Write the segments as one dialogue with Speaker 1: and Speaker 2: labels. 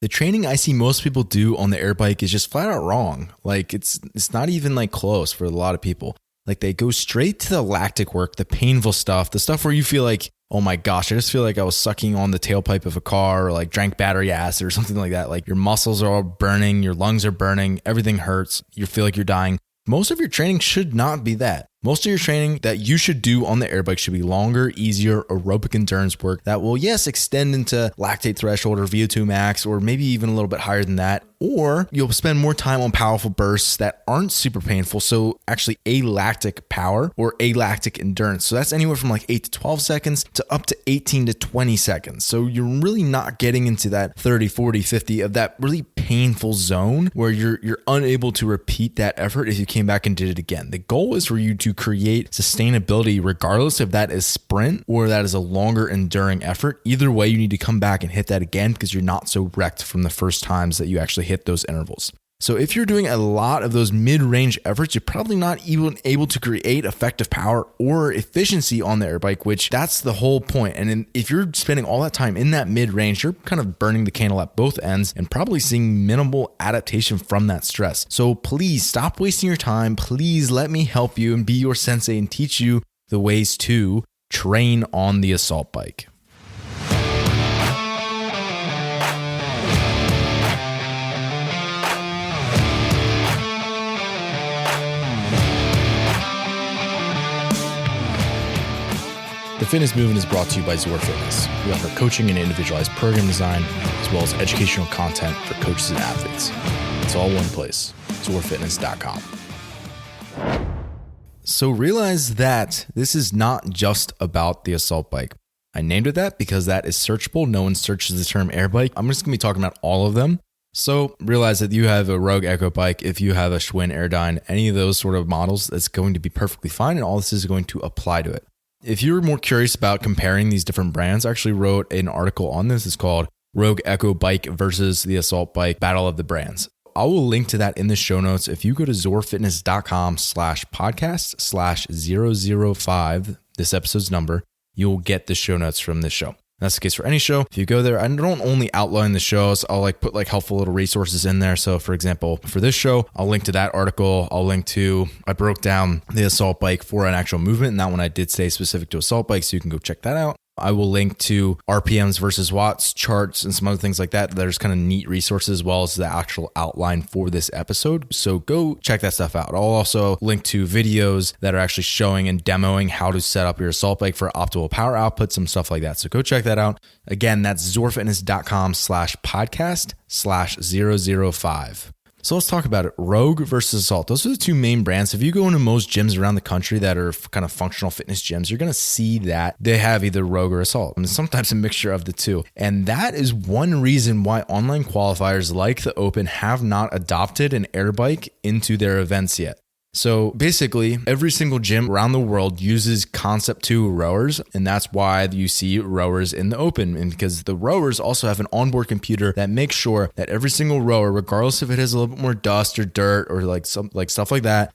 Speaker 1: The training I see most people do on the air bike is just flat out wrong. Like it's not even like close for a lot of people. Like they go straight to the lactic work, the painful stuff, the stuff where you feel like, oh my gosh, I just feel like I was sucking on the tailpipe of a car or like drank battery acid or something like that. Like your muscles are all burning, your lungs are burning, everything hurts. You feel like you're dying. Most of your training should not be that. Most of your training that you should do on the air bike should be longer, easier aerobic endurance work that will, yes, extend into lactate threshold or VO2 max, or maybe even a little bit higher than that. Or you'll spend more time on powerful bursts that aren't super painful. So actually alactic power or alactic endurance. So that's anywhere from like 8 to 12 seconds to up to 18 to 20 seconds. So you're really not getting into that 30, 40, 50 of that really painful zone where you're unable to repeat that effort if you came back and did it again. The goal is for you to create sustainability regardless if that is sprint or that is a longer enduring effort. Either way, you need to come back and hit that again because you're not so wrecked from the first times that you actually hit those intervals. So if you're doing a lot of those mid-range efforts, you're probably not even able to create effective power or efficiency on the air bike, which that's the whole point. And if you're spending all that time in that mid-range, you're kind of burning the candle at both ends and probably seeing minimal adaptation from that stress. So please stop wasting your time. Please let me help you and be your sensei and teach you the ways to train on the assault bike. The Fitness Movement is brought to you by Zor Fitness. We offer coaching and individualized program design, as well as educational content for coaches and athletes. It's all one place, zorfitness.com. So realize that this is not just about the assault bike. I named it that because that is searchable. No one searches the term air bike. I'm just going to be talking about all of them. So realize that you have a Rogue Echo bike, if you have a Schwinn Airdyne, any of those sort of models, that's going to be perfectly fine, and all this is going to apply to it. If you're more curious about comparing these different brands, I actually wrote an article on this. It's called Rogue Echo Bike versus the Assault Bike Battle of the Brands. I will link to that in the show notes. If you go to zorfitness.com/podcast/005, this episode's number, you'll get the show notes from this show. That's the case for any show. If you go there, I don't only outline the shows, I'll put helpful little resources in there. So for example, for this show, I'll link to that article. I broke down the assault bike for an actual movement, and that one I did say specific to assault bikes, so you can go check that out. I will link to RPMs versus watts charts and some other things like that. There's kind of neat resources as well as the actual outline for this episode. So go check that stuff out. I'll also link to videos that are actually showing and demoing how to set up your assault bike for optimal power output, some stuff like that. So go check that out. Again, that's zorfitness.com/podcast/005. So let's talk about it. Rogue versus Assault. Those are the two main brands. If you go into most gyms around the country that are kind of functional fitness gyms, you're going to see that they have either Rogue or Assault, and sometimes a mixture of the two. And that is one reason why online qualifiers like the Open have not adopted an air bike into their events yet. So basically, every single gym around the world uses Concept 2 rowers, and that's why you see rowers in the Open. And because the rowers also have an onboard computer that makes sure that every single rower, regardless if it has a little bit more dust or dirt or stuff like that,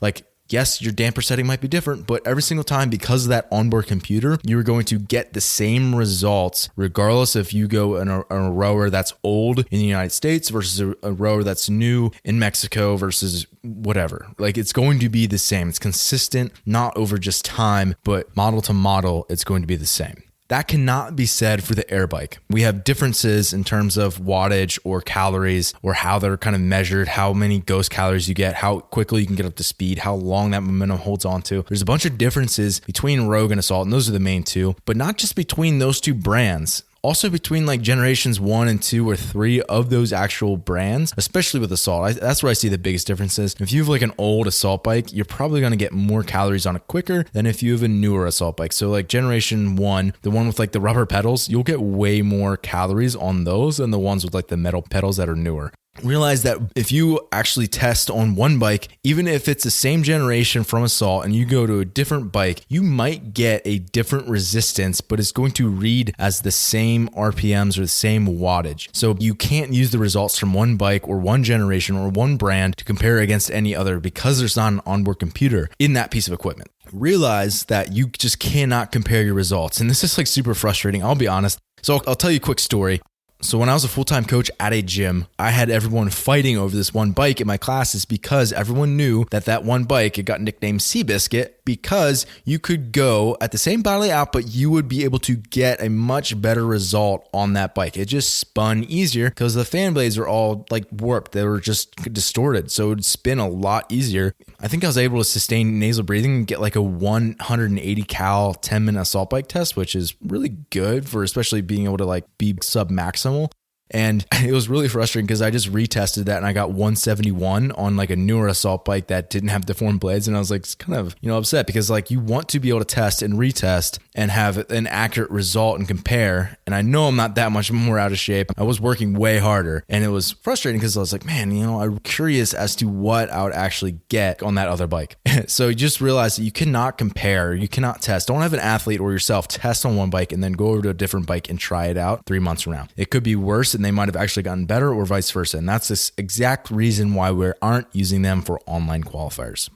Speaker 1: yes, your damper setting might be different, but every single time, because of that onboard computer, you're going to get the same results, regardless if you go in a rower that's old in the United States versus a rower that's new in Mexico versus whatever. It's going to be the same. It's consistent, not over just time, but model to model, it's going to be the same. That cannot be said for the air bike. We have differences in terms of wattage or calories or how they're kind of measured, how many ghost calories you get, how quickly you can get up to speed, how long that momentum holds on to. There's a bunch of differences between Rogue and Assault, and those are the main two, but not just between those two brands. Also between generations 1 and 2 or 3 of those actual brands, especially with Assault. That's where I see the biggest differences. If you have an old Assault bike, you're probably going to get more calories on it quicker than if you have a newer Assault bike. So generation 1, the one with the rubber pedals, you'll get way more calories on those than the ones with the metal pedals that are newer. Realize that if you actually test on one bike, even if it's the same generation from Assault and you go to a different bike, you might get a different resistance, but it's going to read as the same RPMs or the same wattage. So you can't use the results from one bike or one generation or one brand to compare against any other because there's not an onboard computer in that piece of equipment. Realize that you just cannot compare your results. And this is super frustrating. I'll be honest. So I'll tell you a quick story. So when I was a full-time coach at a gym, I had everyone fighting over this one bike in my classes because everyone knew that one bike, it got nicknamed Seabiscuit because you could go at the same bodily output, you would be able to get a much better result on that bike. It just spun easier because the fan blades are all like warped. They were just distorted. So it would spin a lot easier. I think I was able to sustain nasal breathing and get like a 180 cal 10-minute assault bike test, which is really good for especially being able to like be sub-maximal. And it was really frustrating because I just retested that and I got 171 on like a newer assault bike that didn't have deformed blades. And I was like kind of, upset because like you want to be able to test and retest and have an accurate result and compare. And I know I'm not that much more out of shape. I was working way harder and it was frustrating because I was like, man, I'm curious as to what I would actually get on that other bike. So you just realize that you cannot compare, you cannot test. Don't have an athlete or yourself test on one bike and then go over to a different bike and try it out 3 months from now. It could be worse and they might have actually gotten better or vice versa. And that's this exact reason why we aren't using them for online qualifiers.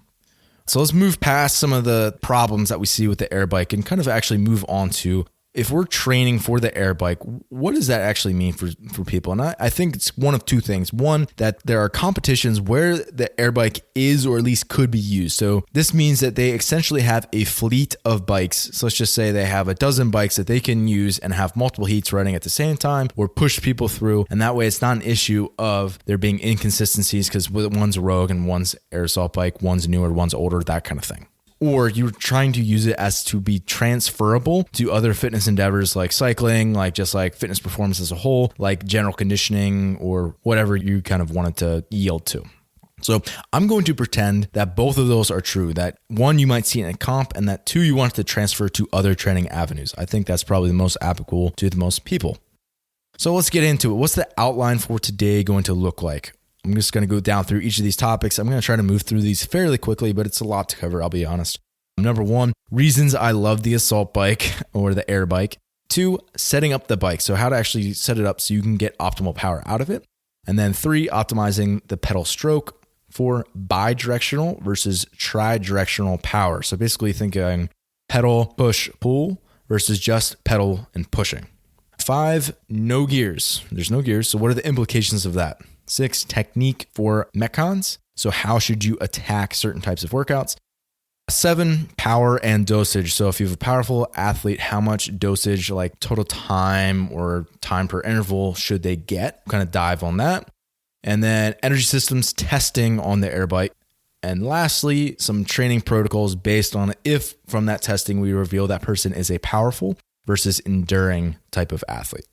Speaker 1: So let's move past some of the problems that we see with the air bike and kind of actually move on to, if we're training for the air bike, what does that actually mean for people? And I think it's one of two things. One, that there are competitions where the air bike is or at least could be used. So this means that they essentially have a fleet of bikes. So let's just say they have a dozen bikes that they can use and have multiple heats running at the same time or push people through. And that way it's not an issue of there being inconsistencies because one's a Rogue and one's air assault bike, one's newer, one's older, that kind of thing. Or you're trying to use it as to be transferable to other fitness endeavors like cycling, like just like fitness performance as a whole, like general conditioning or whatever you kind of wanted to yield to. So I'm going to pretend that both of those are true, that one, you might see it in a comp, and that two, you want it to transfer to other training avenues. I think that's probably the most applicable to the most people. So let's get into it. What's the outline for today going to look like? I'm just going to go down through each of these topics. I'm going to try to move through these fairly quickly, but it's a lot to cover, I'll be honest. Number one, reasons I love the assault bike or the air bike. Two, setting up the bike. So how to actually set it up so you can get optimal power out of it. And then three, optimizing the pedal stroke. Four, bidirectional versus tridirectional power. So basically thinking pedal, push, pull versus just pedal and pushing. 5, no gears. There's no gears. So what are the implications of that? 6, technique for metcons. So how should you attack certain types of workouts? 7, power and dosage. So if you have a powerful athlete, how much dosage, like total time or time per interval, should they get? Kind of dive on that. And then energy systems testing on the air bike. And lastly, some training protocols based on if from that testing we reveal that person is a powerful versus enduring type of athlete.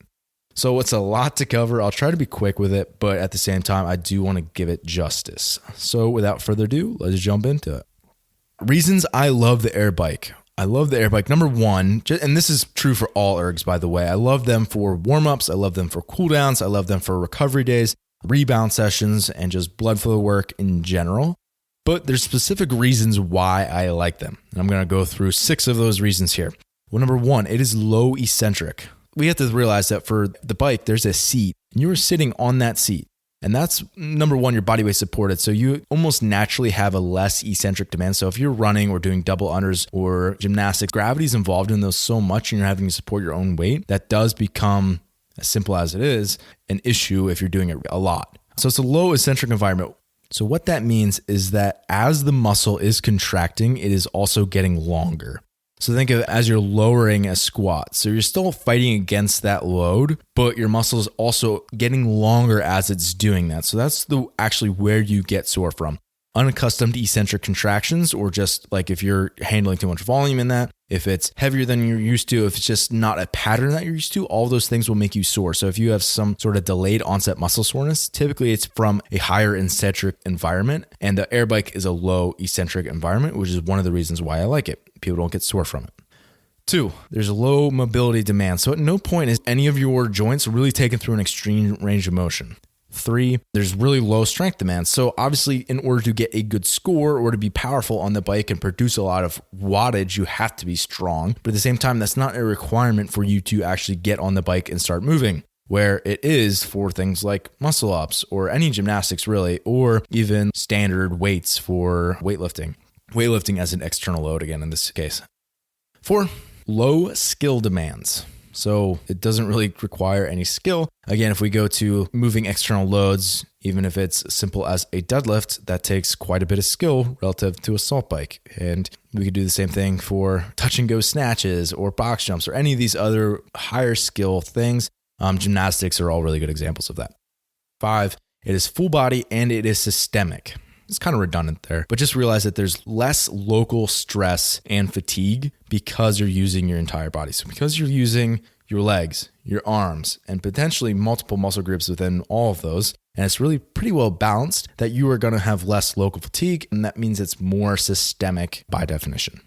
Speaker 1: So it's a lot to cover. I'll try to be quick with it, but at the same time, I do want to give it justice. So without further ado, let's jump into it. Reasons I love the air bike. I love the air bike. Number one, and this is true for all ergs, by the way. I love them for warm-ups. I love them for cooldowns. I love them for recovery days, rebound sessions, and just blood flow work in general. But there's specific reasons why I like them. And I'm going to go through 6 of those reasons here. Well, number one, it is low eccentric. We have to realize that for the bike, there's a seat and you are sitting on that seat. And that's number one, your body weight supported. So you almost naturally have a less eccentric demand. So if you're running or doing double unders or gymnastics, gravity is involved in those so much and you're having to support your own weight. That does become, as simple as it is, an issue if you're doing it a lot. So it's a low eccentric environment. So what that means is that as the muscle is contracting, it is also getting longer. So think of it as you're lowering a squat. So you're still fighting against that load, but your muscle is also getting longer as it's doing that. So that's actually where you get sore from. Unaccustomed eccentric contractions, or just like if you're handling too much volume in that, if it's heavier than you're used to, if it's just not a pattern that you're used to, all those things will make you sore. So if you have some sort of delayed onset muscle soreness, typically it's from a higher eccentric environment, and the air bike is a low eccentric environment, which is one of the reasons why I like it. People don't get sore from it. 2, there's a low mobility demand. So at no point is any of your joints really taken through an extreme range of motion. 3, there's really low strength demand. So obviously in order to get a good score or to be powerful on the bike and produce a lot of wattage, you have to be strong. But at the same time, that's not a requirement for you to actually get on the bike and start moving, where it is for things like muscle ups or any gymnastics really, or even standard weights for weightlifting. Weightlifting as an external load again in this case. 4, low skill demands. So it doesn't really require any skill. Again, if we go to moving external loads, even if it's simple as a deadlift, that takes quite a bit of skill relative to a salt bike. And we could do the same thing for touch and go snatches or box jumps or any of these other higher skill things. Gymnastics are all really good examples of that. 5, it is full body and it is systemic. It's kind of redundant there, but just realize that there's less local stress and fatigue because you're using your entire body. So because you're using your legs, your arms, and potentially multiple muscle groups within all of those, and it's really pretty well balanced, that you are going to have less local fatigue, and that means it's more systemic by definition.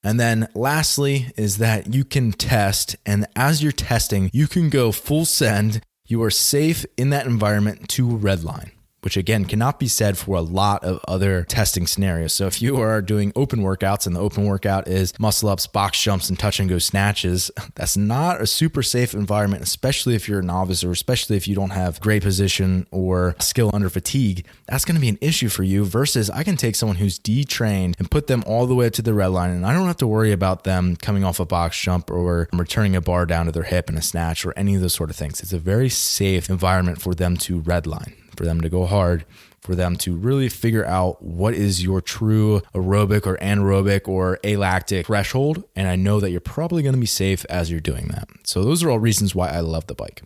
Speaker 1: And then lastly is that you can test, and as you're testing, you can go full send. You are safe in that environment to redline, which again cannot be said for a lot of other testing scenarios. So if you are doing open workouts and the open workout is muscle ups, box jumps, and touch and go snatches, that's not a super safe environment, especially if you're a novice or especially if you don't have great position or skill under fatigue. That's going to be an issue for you versus I can take someone who's detrained and put them all the way to the red line, and I don't have to worry about them coming off a box jump or returning a bar down to their hip in a snatch or any of those sort of things. It's a very safe environment for them to redline, for them to go hard, for them to really figure out what is your true aerobic or anaerobic or alactic threshold. And I know that you're probably going to be safe as you're doing that. So those are all reasons why I love the bike.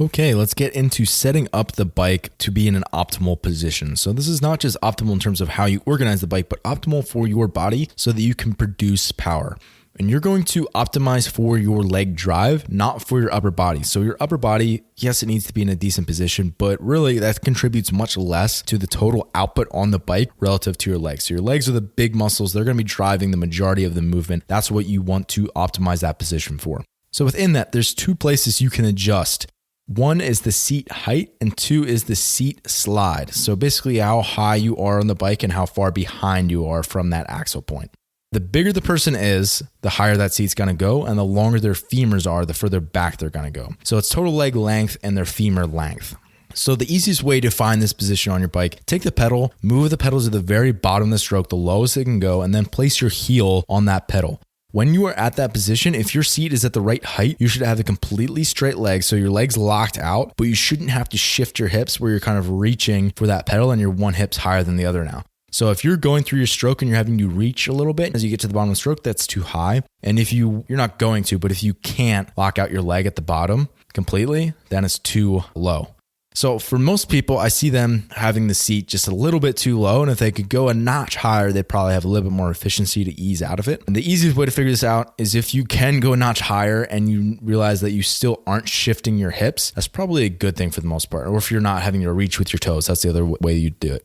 Speaker 1: Okay, let's get into setting up the bike to be in an optimal position. So this is not just optimal in terms of how you organize the bike, but optimal for your body so that you can produce power. And you're going to optimize for your leg drive, not for your upper body. So your upper body, yes, it needs to be in a decent position, but really that contributes much less to the total output on the bike relative to your legs. So your legs are the big muscles. They're going to be driving the majority of the movement. That's what you want to optimize that position for. So within that, there's 2 places you can adjust. 1 is the seat height and 2 is the seat slide. So basically how high you are on the bike and how far behind you are from that axle point. The bigger the person is, the higher that seat's going to go, and the longer their femurs are, the further back they're going to go. So it's total leg length and their femur length. So the easiest way to find this position on your bike, take the pedal, move the pedal to the very bottom of the stroke, the lowest it can go, and then place your heel on that pedal. When you are at that position, if your seat is at the right height, you should have a completely straight leg. So your leg's locked out, but you shouldn't have to shift your hips where you're kind of reaching for that pedal and your one hip's higher than the other now. So if you're going through your stroke and you're having to reach a little bit as you get to the bottom of the stroke, that's too high. And if you're not going to, but if you can't lock out your leg at the bottom completely, then it's too low. So for most people, I see them having the seat just a little bit too low. And if they could go a notch higher, they'd probably have a little bit more efficiency to ease out of it. And the easiest way to figure this out is if you can go a notch higher and you realize that you still aren't shifting your hips, that's probably a good thing for the most part. Or if you're not having to reach with your toes, that's the other way you do it.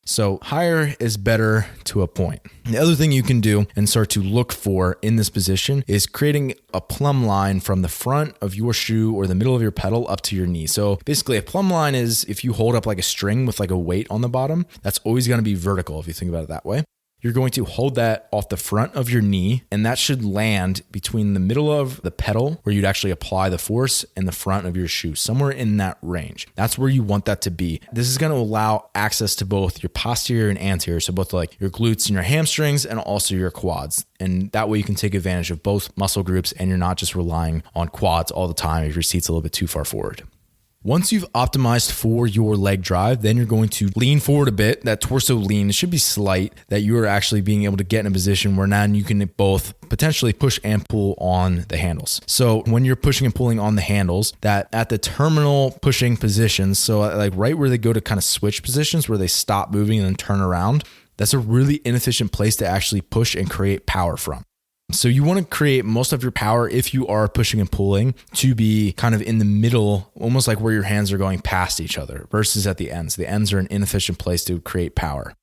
Speaker 1: So higher is better to a point. The other thing you can do and start to look for in this position is creating a plumb line from the front of your shoe or the middle of your pedal up to your knee. So basically a plumb line is if you hold up like a string with like a weight on the bottom, that's always going to be vertical if you think about it that way. You're going to hold that off the front of your knee, and that should land between the middle of the pedal where you'd actually apply the force and the front of your shoe, somewhere in that range. That's where you want that to be. This is going to allow access to both your posterior and anterior, so both like your glutes and your hamstrings and also your quads. And that way you can take advantage of both muscle groups and you're not just relying on quads all the time if your seat's a little bit too far forward. Once you've optimized for your leg drive, then you're going to lean forward a bit. That torso lean, it should be slight, that you are actually being able to get in a position where now you can both potentially push and pull on the handles. So when you're pushing and pulling on the handles, that at the terminal pushing positions, so like right where they go to kind of switch positions where they stop moving and then turn around, that's a really inefficient place to actually push and create power from. So you want to create most of your power if you are pushing and pulling to be kind of in the middle, almost like where your hands are going past each other versus at the ends. The ends are an inefficient place to create power.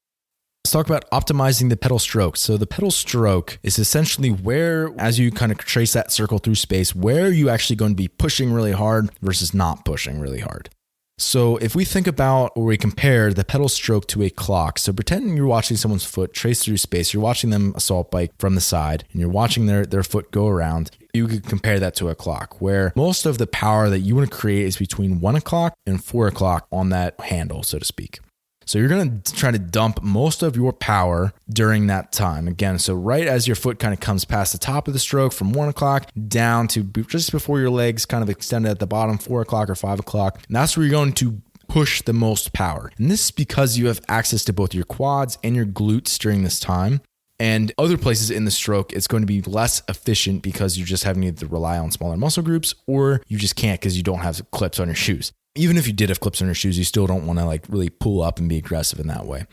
Speaker 1: Let's talk about optimizing the pedal stroke. So the pedal stroke is essentially where, as you kind of trace that circle through space, where are you actually going to be pushing really hard versus not pushing really hard. So if we think about or we compare the pedal stroke to a clock, so pretend you're watching someone's foot trace through space, you're watching them assault bike from the side and you're watching their foot go around, you could compare that to a clock where most of the power that you want to create is between 1 o'clock and 4 o'clock on that handle, so to speak. So you're going to try to dump most of your power during that time. Again, so right as your foot kind of comes past the top of the stroke from 1 o'clock down to just before your legs kind of extended at the bottom, 4 o'clock or 5 o'clock. And that's where you're going to push the most power. And this is because you have access to both your quads and your glutes during this time. And other places in the stroke, it's going to be less efficient because you're just having to rely on smaller muscle groups, or you just can't because you don't have clips on your shoes. Even if you did have clips on your shoes, you still don't want to like really pull up and be aggressive in that way.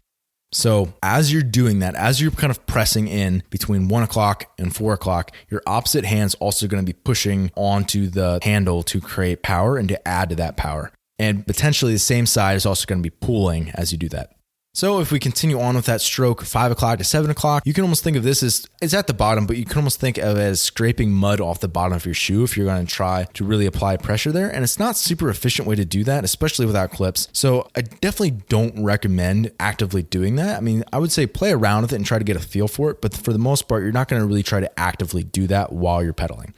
Speaker 1: So as you're doing that, as you're kind of pressing in between 1 o'clock and 4 o'clock, your opposite hand's also going to be pushing onto the handle to create power and to add to that power. And potentially the same side is also going to be pulling as you do that. So if we continue on with that stroke, 5 o'clock to 7 o'clock, you can almost think of this as, it's at the bottom, but you can almost think of it as scraping mud off the bottom of your shoe if you're going to try to really apply pressure there. And it's not a super efficient way to do that, especially without clips. So I definitely don't recommend actively doing that. I mean, I would say play around with it and try to get a feel for it. But for the most part, you're not going to really try to actively do that while you're pedaling.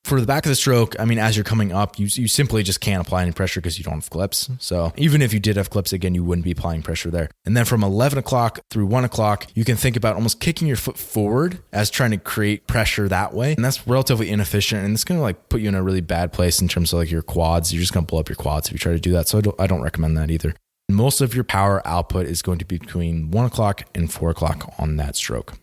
Speaker 1: For the back of the stroke, I mean, as you're coming up, you simply just can't apply any pressure because you don't have clips. So even if you did have clips, again, you wouldn't be applying pressure there. And then from 11 o'clock through 1 o'clock, you can think about almost kicking your foot forward as trying to create pressure that way. And that's relatively inefficient. And it's going to like put you in a really bad place in terms of like your quads. You're just going to blow up your quads if you try to do that. So I don't recommend that either. Most of your power output is going to be between 1 o'clock and 4 o'clock on that stroke.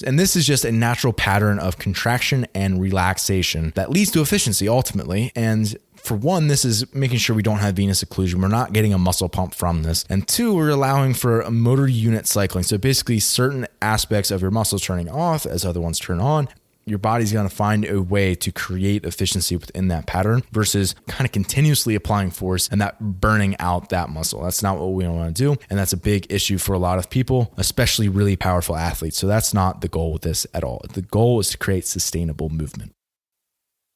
Speaker 1: And this is just a natural pattern of contraction and relaxation that leads to efficiency ultimately. And for one, this is making sure we don't have venous occlusion. We're not getting a muscle pump from this. And two, we're allowing for a motor unit cycling. So basically certain aspects of your muscles turning off as other ones turn on. Your body's going to find a way to create efficiency within that pattern versus kind of continuously applying force and that burning out that muscle. That's not what we want to do. And that's a big issue for a lot of people, especially really powerful athletes. So that's not the goal with this at all. The goal is to create sustainable movement.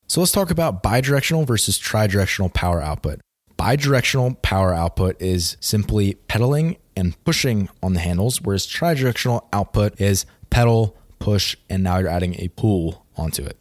Speaker 1: So let's talk about bidirectional versus tridirectional power output. Bidirectional power output is simply pedaling and pushing on the handles, whereas tridirectional output is pedal, push, and now you're adding a pull onto it.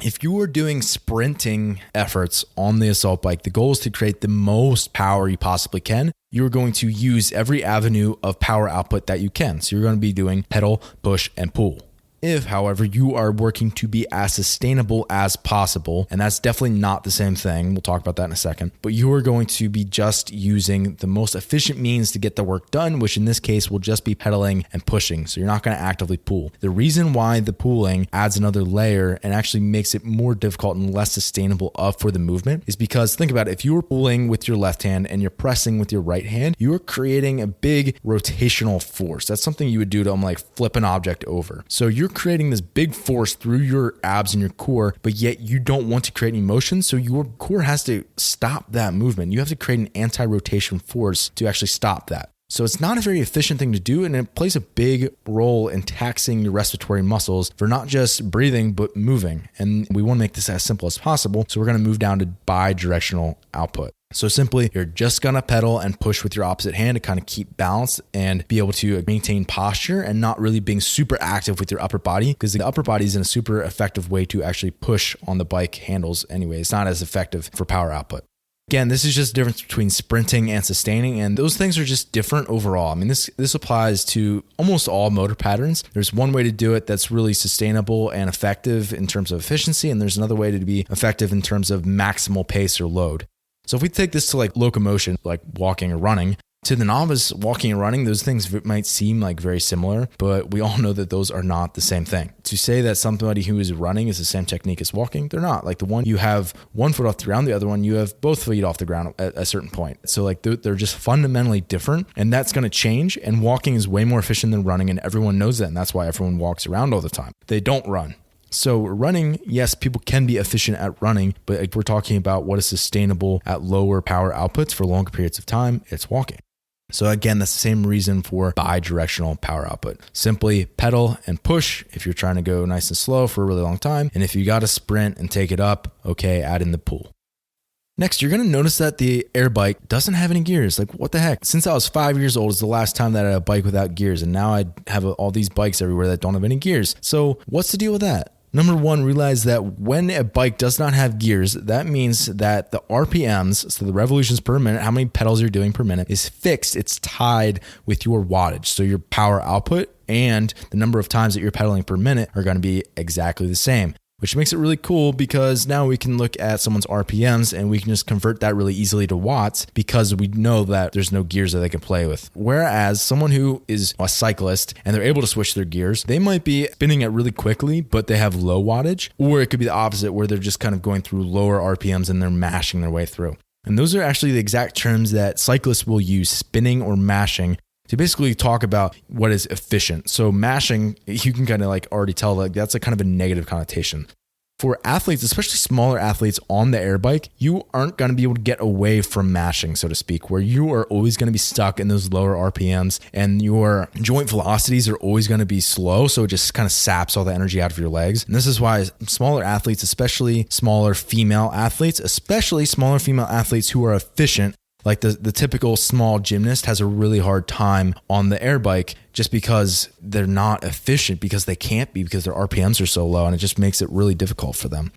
Speaker 1: If you are doing sprinting efforts on the assault bike, the goal is to create the most power you possibly can. You're going to use every avenue of power output that you can. So you're going to be doing pedal, push, and pull. If, however, you are working to be as sustainable as possible, and that's definitely not the same thing, we'll talk about that in a second, but you are going to be just using the most efficient means to get the work done, which in this case will just be pedaling and pushing. So you're not going to actively pull. The reason why the pulling adds another layer and actually makes it more difficult and less sustainable for the movement is because think about it, if you were pulling with your left hand and you're pressing with your right hand, you are creating a big rotational force. That's something you would do to like flip an object over. So you're creating this big force through your abs and your core, but yet you don't want to create any motion. So your core has to stop that movement. You have to create an anti-rotation force to actually stop that. So it's not a very efficient thing to do, and it plays a big role in taxing your respiratory muscles for not just breathing, but moving. And we want to make this as simple as possible. So we're going to move down to bidirectional output. So simply, you're just going to pedal and push with your opposite hand to kind of keep balance and be able to maintain posture and not really being super active with your upper body, because the upper body is in a super effective way to actually push on the bike handles anyway. It's not as effective for power output. Again, this is just the difference between sprinting and sustaining, and those things are just different overall. I mean, this applies to almost all motor patterns. There's one way to do it that's really sustainable and effective in terms of efficiency, and there's another way to be effective in terms of maximal pace or load. So if we take this to like locomotion, like walking or running, to the novice, walking and running, those things might seem like very similar, but we all know that those are not the same thing. To say that somebody who is running is the same technique as walking, they're not. Like the one you have one foot off the ground, the other one you have both feet off the ground at a certain point. So like they're just fundamentally different, and that's going to change. And walking is way more efficient than running, and everyone knows that, and that's why everyone walks around all the time. They don't run. So running, yes, people can be efficient at running, but if we're talking about what is sustainable at lower power outputs for longer periods of time, it's walking. So again, that's the same reason for bidirectional power output. Simply pedal and push if you're trying to go nice and slow for a really long time. And if you got to sprint and take it up, okay, add in the pull. Next, you're going to notice that the air bike doesn't have any gears. Like, what the heck? Since I was 5 years old is the last time that I had a bike without gears. And now I have all these bikes everywhere that don't have any gears. So what's the deal with that? Number one, realize that when a bike does not have gears, that means that the RPMs, so the revolutions per minute, how many pedals you're doing per minute, is fixed. It's tied with your wattage. So your power output and the number of times that you're pedaling per minute are going to be exactly the same, which makes it really cool because now we can look at someone's RPMs and we can just convert that really easily to watts because we know that there's no gears that they can play with. Whereas someone who is a cyclist and they're able to switch their gears, they might be spinning it really quickly, but they have low wattage, or it could be the opposite where they're just kind of going through lower RPMs and they're mashing their way through. And those are actually the exact terms that cyclists will use, spinning or mashing, to basically talk about what is efficient. So mashing, you can kind of like already tell like that's a kind of a negative connotation. For athletes, especially smaller athletes on the air bike, you aren't going to be able to get away from mashing, so to speak, where you are always going to be stuck in those lower RPMs and your joint velocities are always going to be slow. So it just kind of saps all the energy out of your legs. And this is why smaller athletes, especially smaller female athletes who are efficient, like the typical small gymnast has a really hard time on the air bike just because they're not efficient, because they can't be, because their RPMs are so low, and it just makes it really difficult for them.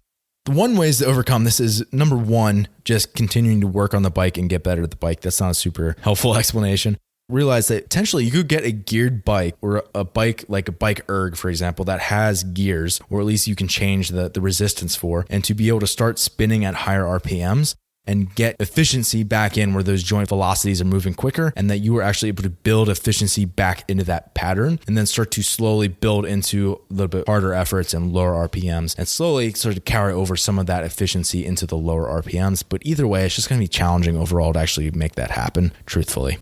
Speaker 1: The one ways to overcome this is, number one, just continuing to work on the bike and get better at the bike. That's not a super helpful explanation. Realize that potentially you could get a geared bike or a bike like a bike erg, for example, that has gears, or at least you can change the resistance for, and to be able to start spinning at higher RPMs and get efficiency back in where those joint velocities are moving quicker, and that you are actually able to build efficiency back into that pattern and then start to slowly build into a little bit harder efforts and lower RPMs and slowly sort of carry over some of that efficiency into the lower RPMs. But either way, it's just going to be challenging overall to actually make that happen, truthfully.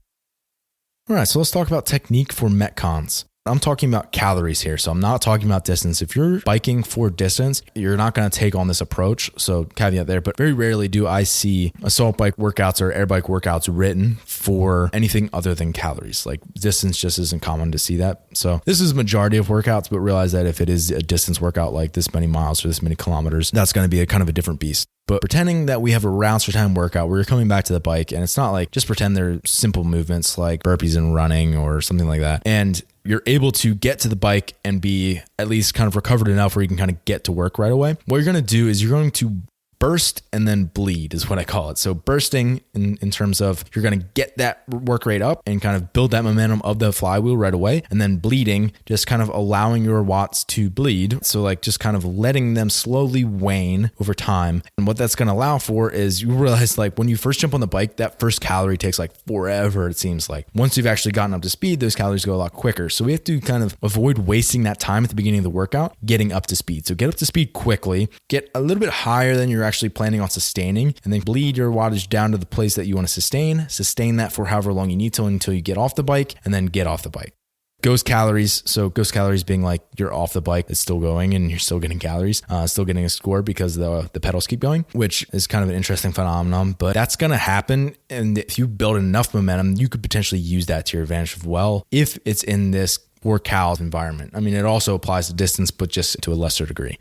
Speaker 1: All right, so let's talk about technique for Metcons. I'm talking about calories here, so I'm not talking about distance. If you're biking for distance, you're not going to take on this approach, so caveat there, but very rarely do I see assault bike workouts or air bike workouts written for anything other than calories. Like distance just isn't common to see that. So this is majority of workouts, but realize that if it is a distance workout like this many miles or this many kilometers, that's going to be a kind of a different beast. But pretending that we have a rounds for time workout where you're coming back to the bike, and it's not like just pretend they're simple movements like burpees and running or something like that, and you're able to get to the bike and be at least kind of recovered enough where you can kind of get to work right away. What you're going to do is you're going to burst and then bleed is what I call it. So bursting in terms of you're going to get that work rate up and kind of build that momentum of the flywheel right away. And then bleeding, just kind of allowing your watts to bleed. So like just kind of letting them slowly wane over time. And what that's going to allow for is you realize like when you first jump on the bike, that first calorie takes like forever, it seems like. Once you've actually gotten up to speed, those calories go a lot quicker. So we have to kind of avoid wasting that time at the beginning of the workout, getting up to speed. So get up to speed quickly, get a little bit higher than you're actually planning on sustaining, and then bleed your wattage down to the place that you want to sustain that for however long you need to until you get off the bike, and then get off the bike. Ghost calories. So ghost calories being like you're off the bike, it's still going and you're still getting calories, still getting a score because the pedals keep going, which is kind of an interesting phenomenon, but that's going to happen. And if you build enough momentum, you could potentially use that to your advantage as well if it's in this for cal environment. I mean, it also applies to distance, but just to a lesser degree.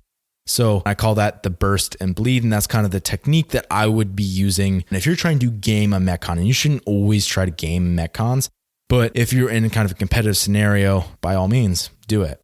Speaker 1: So I call that the burst and bleed, and that's kind of the technique that I would be using. And if you're trying to game a Metcon, and you shouldn't always try to game Metcons, but if you're in kind of a competitive scenario, by all means, do it.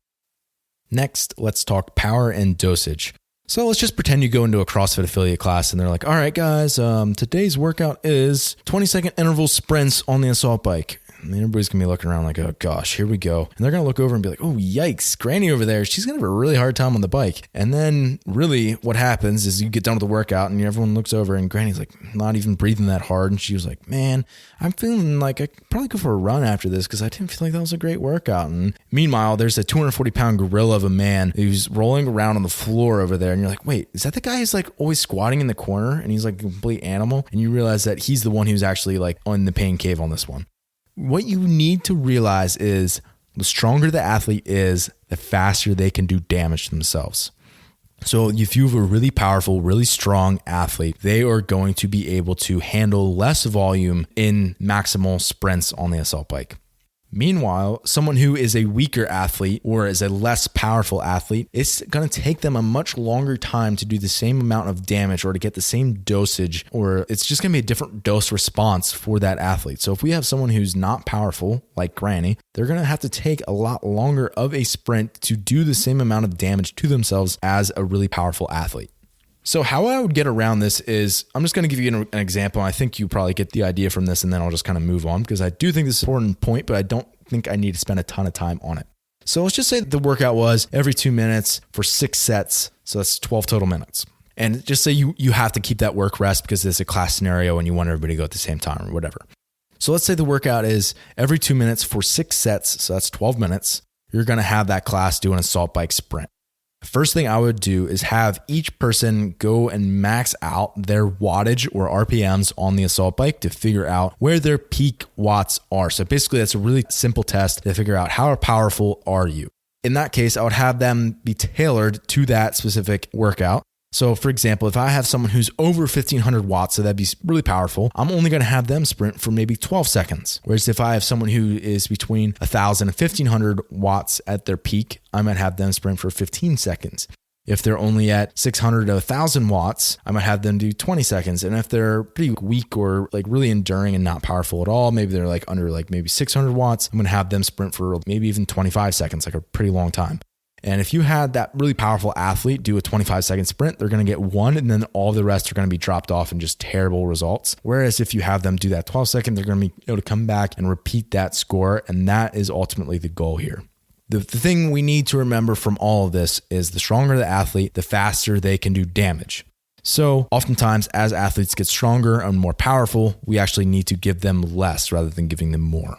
Speaker 1: Next, let's talk power and dosage. So let's just pretend you go into a CrossFit affiliate class and they're like, all right, guys, today's workout is 20-second interval sprints on the assault bike. And everybody's going to be looking around like, oh gosh, here we go. And they're going to look over and be like, oh yikes, Granny over there, she's going to have a really hard time on the bike. And then really what happens is you get done with the workout and everyone looks over and Granny's like not even breathing that hard. And she was like, man, I'm feeling like I could probably go for a run after this because I didn't feel like that was a great workout. And meanwhile, there's a 240-pound gorilla of a man who's rolling around on the floor over there. And you're like, wait, is that the guy who's like always squatting in the corner and he's like a complete animal? And you realize that he's the one who's actually like on the pain cave on this one. What you need to realize is the stronger the athlete is, the faster they can do damage to themselves. So if you have a really powerful, really strong athlete, they are going to be able to handle less volume in maximal sprints on the assault bike. Meanwhile, someone who is a weaker athlete or is a less powerful athlete, it's going to take them a much longer time to do the same amount of damage or to get the same dosage, or it's just going to be a different dose response for that athlete. So if we have someone who's not powerful, like Granny, they're going to have to take a lot longer of a sprint to do the same amount of damage to themselves as a really powerful athlete. So how I would get around this is I'm just going to give you an example. I think you probably get the idea from this, and then I'll just kind of move on because I do think this is an important point, but I don't think I need to spend a ton of time on it. So let's just say the workout was every 2 minutes for 6 sets. So that's 12 total minutes. And just say you have to keep that work rest because it's a class scenario and you want everybody to go at the same time or whatever. So let's say the workout is every 2 minutes for 6 sets. So that's 12 minutes. You're going to have that class do an assault bike sprint. The first thing I would do is have each person go and max out their wattage or RPMs on the assault bike to figure out where their peak watts are. So basically, that's a really simple test to figure out how powerful are you. In that case, I would have them be tailored to that specific workout. So for example, if I have someone who's over 1500 watts, so that'd be really powerful, I'm only going to have them sprint for maybe 12 seconds. Whereas if I have someone who is between 1000 and 1500 watts at their peak, I might have them sprint for 15 seconds. If they're only at 600 to 1000 watts, I might have them do 20 seconds. And if they're pretty weak or like really enduring and not powerful at all, maybe they're like under like maybe 600 watts, I'm going to have them sprint for maybe even 25 seconds, like a pretty long time. And if you had that really powerful athlete do a 25-second sprint, they're going to get 1, and then all the rest are going to be dropped off and just terrible results. Whereas if you have them do that 12-second, they're going to be able to come back and repeat that score. And that is ultimately the goal here. The thing we need to remember from all of this is the stronger the athlete, the faster they can do damage. So oftentimes as athletes get stronger and more powerful, we actually need to give them less rather than giving them more.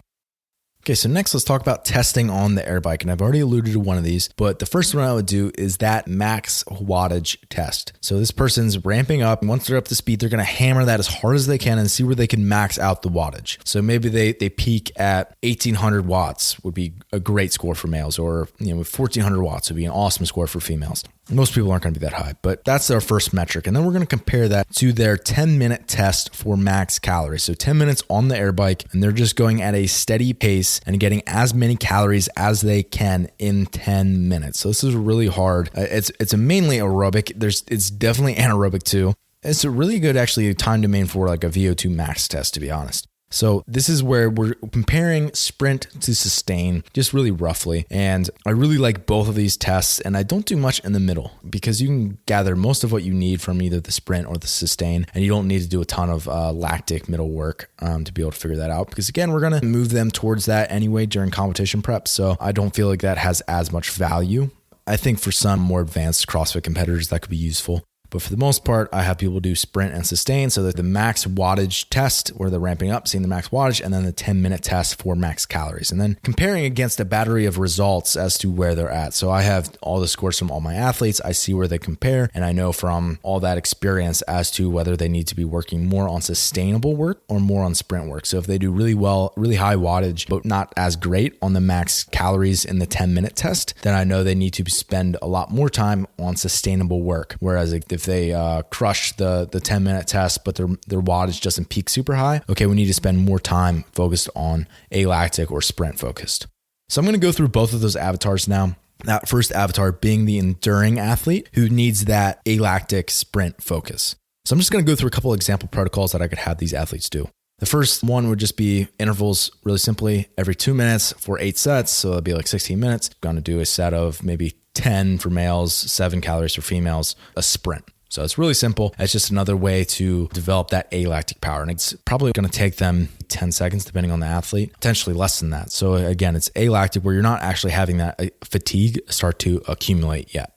Speaker 1: Okay, so next let's talk about testing on the air bike. And I've already alluded to one of these, but the first one I would do is that max wattage test. So this person's ramping up, and once they're up to speed, they're gonna hammer that as hard as they can and see where they can max out the wattage. So maybe they peak at 1800 watts would be a great score for males, or 1400 watts would be an awesome score for females. Most people aren't going to be that high, but that's our first metric. And then we're going to compare that to their 10-minute test for max calories. So 10 minutes on the air bike, and they're just going at a steady pace and getting as many calories as they can in 10 minutes. So this is really hard. It's a mainly aerobic. It's definitely anaerobic too. It's a really good actually time domain for like a VO2 max test, to be honest. So this is where we're comparing sprint to sustain, just really roughly. And I really like both of these tests, and I don't do much in the middle because you can gather most of what you need from either the sprint or the sustain, and you don't need to do a ton of lactic middle work to be able to figure that out. Because again, we're going to move them towards that anyway during competition prep. So I don't feel like that has as much value. I think for some more advanced CrossFit competitors, that could be useful. But for the most part, I have people do sprint and sustain. So that the max wattage test where they're ramping up, seeing the max wattage, and then the 10-minute test for max calories. And then comparing against a battery of results as to where they're at. So I have all the scores from all my athletes. I see where they compare. And I know from all that experience as to whether they need to be working more on sustainable work or more on sprint work. So if they do really well, really high wattage, but not as great on the max calories in the 10-minute test, then I know they need to spend a lot more time on sustainable work. Whereas if they crush the 10-minute test, but their wattage doesn't peak super high, okay, we need to spend more time focused on alactic or sprint focused. So I'm going to go through both of those avatars now. That first avatar being the enduring athlete who needs that alactic sprint focus. So I'm just going to go through a couple of example protocols that I could have these athletes do. The first one would just be intervals, really simply, every 2 minutes for 8 sets. So it'll be like 16 minutes. Going to do a set of maybe 10 for males, 7 calories for females, a sprint. So it's really simple. It's just another way to develop that alactic power. And it's probably going to take them 10 seconds, depending on the athlete, potentially less than that. So again, it's alactic where you're not actually having that fatigue start to accumulate yet.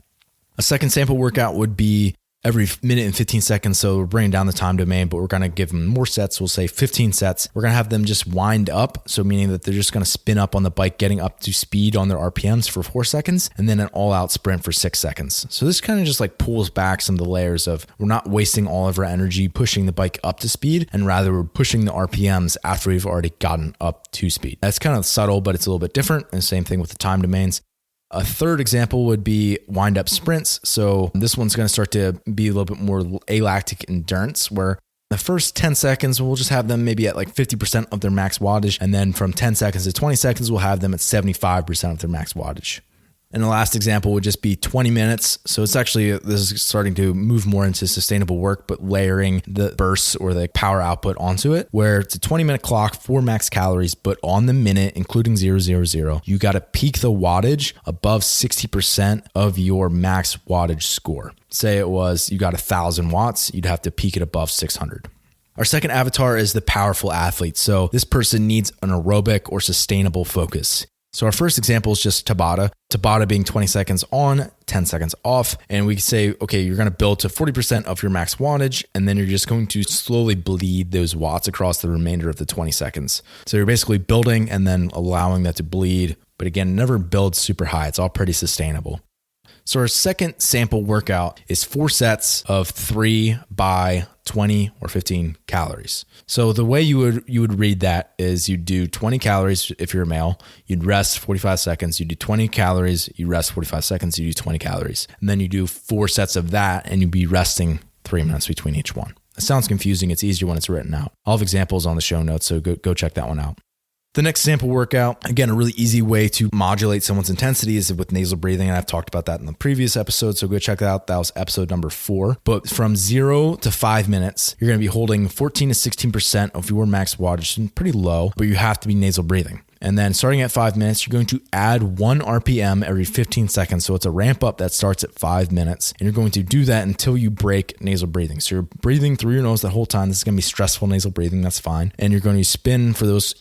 Speaker 1: A second sample workout would be every minute and 15 seconds. So we're bringing down the time domain, but we're going to give them more sets. We'll say 15 sets. We're going to have them just wind up. So meaning that they're just going to spin up on the bike, getting up to speed on their RPMs for 4 seconds, and then an all out sprint for 6 seconds. So this kind of just like pulls back some of the layers of we're not wasting all of our energy pushing the bike up to speed, and rather we're pushing the RPMs after we've already gotten up to speed. That's kind of subtle, but it's a little bit different. And same thing with the time domains. A third example would be wind up sprints. So this one's going to start to be a little bit more alactic endurance, where The first 10 seconds, we'll just have them maybe at like 50% of their max wattage. And then from 10 seconds to 20 seconds, we'll have them at 75% of their max wattage. And the last example would just be 20 minutes. So it's actually, this is starting to move more into sustainable work, but layering the bursts or the power output onto it, where it's a 20-minute clock for max calories, but on the minute, including 000, you got to peak the wattage above 60% of your max wattage score. Say it was, you got 1,000 watts, you'd have to peak it above 600. Our second avatar is the powerful athlete. So this person needs an aerobic or sustainable focus. So our first example is just Tabata being 20 seconds on, 10 seconds off. And we can say, okay, you're going to build to 40% of your max wattage, and then you're just going to slowly bleed those watts across the remainder of the 20 seconds. So you're basically building and then allowing that to bleed. But again, never build super high. It's all pretty sustainable. So our second sample workout is 4 sets of 3 by 20 or 15 calories. So the way you would read that is you do 20 calories if you're a male, you'd rest 45 seconds, you do 20 calories, you rest 45 seconds, you do 20 calories. And then you do 4 sets of that and you'd be resting 3 minutes between each one. It sounds confusing. It's easier when it's written out. I'll have examples on the show notes, so go check that one out. The next sample workout, again, a really easy way to modulate someone's intensity is with nasal breathing. And I've talked about that in the previous episode. So go check that out. That was episode number 4. But from 0 to 5 minutes, you're going to be holding 14 to 16% of your max wattage, pretty low, but you have to be nasal breathing. And then starting at 5 minutes, you're going to add 1 RPM every 15 seconds. So it's a ramp up that starts at 5 minutes. And you're going to do that until you break nasal breathing. So you're breathing through your nose the whole time. This is going to be stressful nasal breathing. That's fine. And you're going to spin for those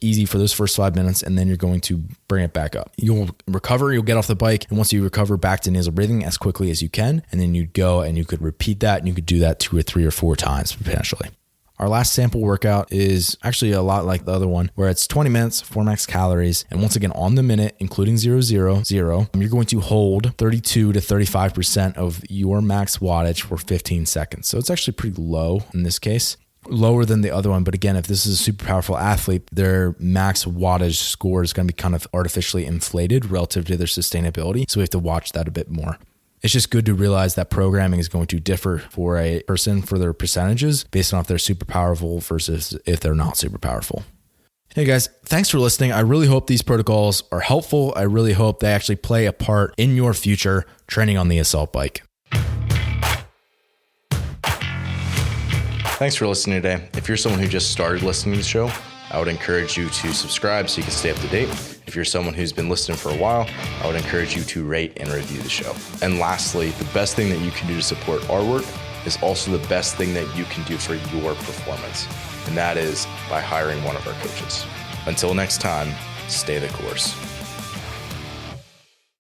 Speaker 1: first 5 minutes. And then you're going to bring it back up. You'll recover. You'll get off the bike. And once you recover, back to nasal breathing as quickly as you can. And then you go and you could repeat that. And you could do that 2 or 3 or 4 times potentially. Our last sample workout is actually a lot like the other one, where it's 20 minutes, 4 max calories. And once again, on the minute, including 000, you're going to hold 32 to 35% of your max wattage for 15 seconds. So it's actually pretty low in this case, lower than the other one. But again, if this is a super powerful athlete, their max wattage score is going to be kind of artificially inflated relative to their sustainability. So we have to watch that a bit more. It's just good to realize that programming is going to differ for a person for their percentages based on if they're super powerful versus if they're not super powerful. Hey guys, thanks for listening. I really hope these protocols are helpful. I really hope they actually play a part in your future training on the assault bike. Thanks for listening today. If you're someone who just started listening to the show, I would encourage you to subscribe so you can stay up to date. If you're someone who's been listening for a while, I would encourage you to rate and review the show. And lastly, the best thing that you can do to support our work is also the best thing that you can do for your performance. And that is by hiring one of our coaches. Until next time, stay the course.